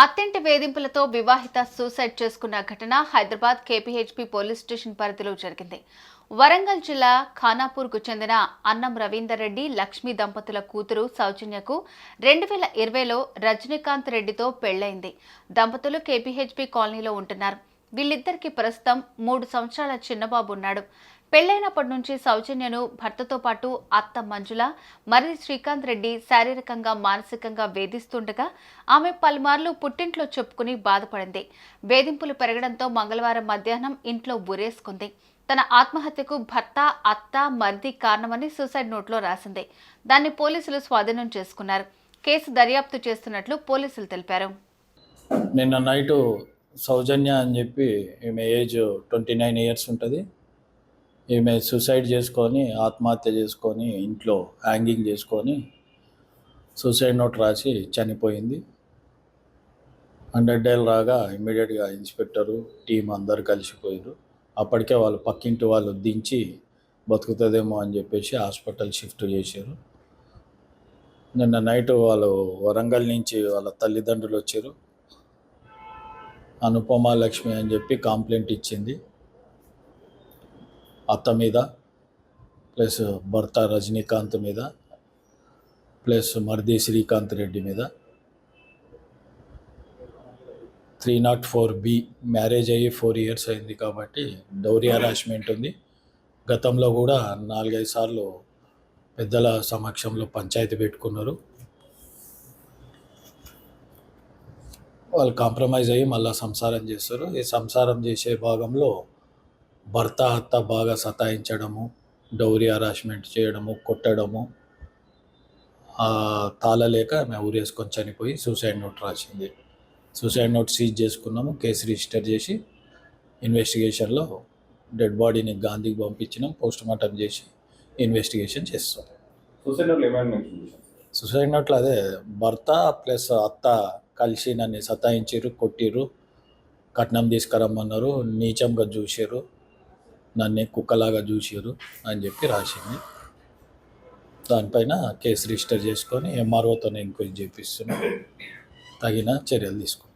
అత్యంత వేధింపులతో వివాహిత సూసైడ్ చేసుకున్న ఘటన హైదరాబాద్ కేపీహెచ్పీ పోలీస్ స్టేషన్ పరిధిలో జరిగింది. వరంగల్ జిల్లా ఖానాపూర్కు చెందిన అన్నం రవీందర్ రెడ్డి, లక్ష్మీ దంపతుల కూతురు సౌజన్యకు 2020లో రజనీకాంత్ రెడ్డితో పెళ్లైంది. దంపతులు కేపీహెచ్పీ కాలనీలో ఉంటున్నారు. వీళ్ళిద్దరికీ ప్రస్తుతం 3 సంవత్సరాల చిన్నబాబు ఉన్నాడు. పెళ్లైనప్పటి నుంచి సౌజన్యను భర్తతో పాటు అత్త మంజుల, మరిది శ్రీకాంత్ రెడ్డి శారీరకంగా, మానసికంగా వేధిస్తుండగా ఆమె పలుమార్లు పుట్టింట్లో చెప్పుకుని బాధపడింది. వేధింపులు పెరగడంతో మంగళవారం మధ్యాహ్నం ఇంట్లో ఉరేసుకుంది. తన ఆత్మహత్యకు భర్త, అత్త, మరిది కారణమని సూసైడ్ నోట్లో రాసింది. దాన్ని పోలీసులు స్వాధీనం చేసుకున్నారు. కేసు దర్యాప్తు చేస్తున్నట్లు పోలీసులు తెలిపారు. నిన్న నైటు సౌజన్య అని చెప్పి ఈమె ఏజ్ 29 ఇయర్స్ ఉంటుంది. ఈమె సూసైడ్ చేసుకొని ఆత్మహత్య చేసుకొని ఇంట్లో హ్యాంగింగ్ చేసుకొని సూసైడ్ నోట్ రాసి చనిపోయింది. 100 డేలు రాగా ఇమ్మీడియట్గా ఇన్స్పెక్టరు టీం అందరు కలిసిపోయారు. అప్పటికే వాళ్ళు పక్కింటి వాళ్ళు దించి బతుకుతుందేమో అని చెప్పేసి హాస్పిటల్ షిఫ్ట్ చేశారు. నిన్న నైట్ వాళ్ళు వరంగల్ నుంచి వాళ్ళ తల్లిదండ్రులు వచ్చారు. అనుపమ లక్ష్మి అని చెప్పి కంప్లైంట్ ఇచ్చింది అత్త మీద, ప్లస్ భర్త రజనీకాంత్ మీద, ప్లస్ మరిది శ్రీకాంత్ రెడ్డి మీద. 304B మ్యారేజ్ అయ్యి 4 ఇయర్స్ అయింది కాబట్టి డౌరీ హరాస్మెంట్ ఉంది. గతంలో కూడా 4-5 సార్లు పెద్దల సమక్షంలో పంచాయతీ పెట్టుకున్నారు. వాళ్ళు కాంప్రమైజ్ అయ్యి మళ్ళీ సంసారం చేస్తారు. ఈ సంసారం చేసే భాగంలో భర్త అత్త బాగా సతాయించడము, డౌరీ హరాస్మెంట్ చేయడము, కొట్టడము, తాళలేక మేము ఊరేసుకొని చనిపోయి సూసైడ్ నోట్ రాసింది. సూసైడ్ నోట్ సీజ్ చేసుకున్నాము. కేసు రిజిస్టర్ చేసి ఇన్వెస్టిగేషన్లో డెడ్ బాడీని గాంధీకి పంపించినాం. పోస్ట్మార్టం చేసి ఇన్వెస్టిగేషన్ చేస్తాం. సూసైడ్ నోట్లో అదే భర్త ప్లస్ అత్త కలిసి నన్ను సతాయించారు, కొట్టిరు, కట్నం తీసుకురమ్మన్నారు, నీచంగా చూసారు, నన్ను కుక్కలాగా చూసారు అని చెప్పి రాసింది. దానిపైన కేసు రిజిస్టర్ చేసుకొని ఎంఆర్ఓతోనే ఎంక్వైరీ చేపిస్తున్నాం. తగిన చర్యలు తీసుకుంటాం.